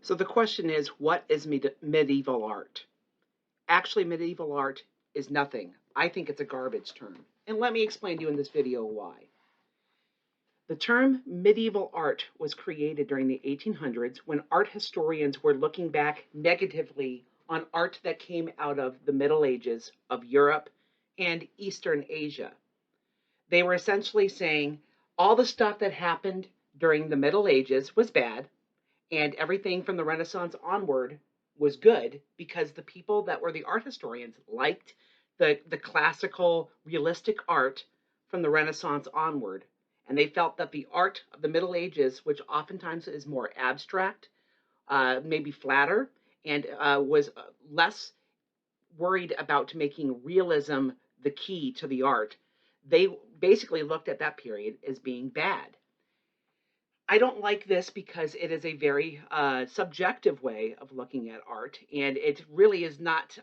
So the question is, what is medieval art? Actually, medieval art is nothing. I think it's a garbage term. And let me explain to you in this video why. The term medieval art was created during the 1800s when art historians were looking back negatively on art that came out of the Middle Ages of Europe and Eastern Asia. They were essentially saying all the stuff that happened during the Middle Ages was bad, and everything from the Renaissance onward was good because the people that were the art historians liked the classical, realistic art from the Renaissance onward. And they felt that the art of the Middle Ages, which oftentimes is more abstract, maybe flatter, and was less worried about making realism the key to the art, they basically looked at that period as being bad. I don't like this because it is a very subjective way of looking at art, and it really is not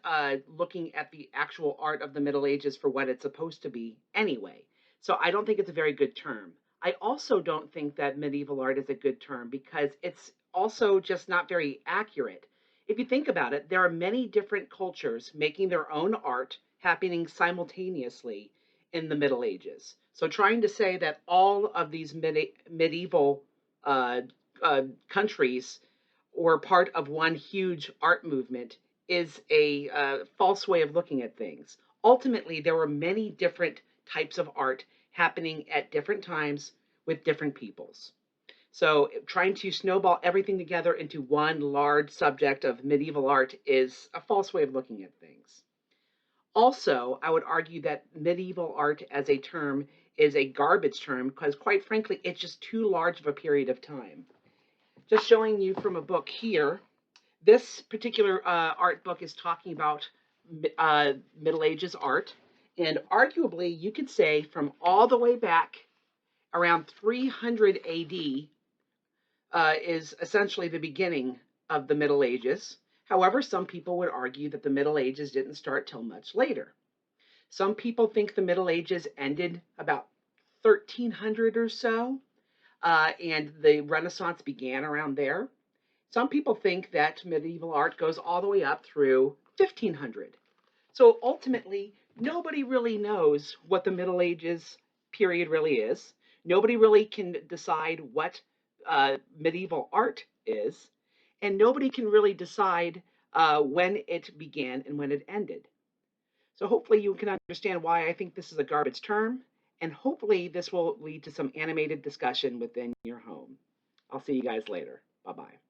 looking at the actual art of the Middle Ages for what it's supposed to be anyway. So I don't think it's a very good term. I also don't think that medieval art is a good term because it's also just not very accurate. If you think about it, there are many different cultures making their own art happening simultaneously in the Middle Ages. So trying to say that all of these medieval uh, countries or part of one huge art movement is a false way of looking at things. Ultimately, there were many different types of art happening at different times with different peoples. So, trying to snowball everything together into one large subject of medieval art is a false way of looking at things. Also, I would argue that medieval art as a term is a garbage term because, quite frankly, it's just too large of a period of time. Just showing you from a book here, this particular art book is talking about Middle Ages art. And arguably, you could say from all the way back around 300 AD is essentially the beginning of the Middle Ages. However, some people would argue that the Middle Ages didn't start till much later. Some people think the Middle Ages ended about 1300 or so, and the Renaissance began around there. Some people think that medieval art goes all the way up through 1500. So ultimately, nobody really knows what the Middle Ages period really is. Nobody really can decide what medieval art is, and nobody can really decide when it began and when it ended. So hopefully you can understand why I think this is a garbage term, and hopefully this will lead to some animated discussion within your home. I'll see you guys later. Bye-bye.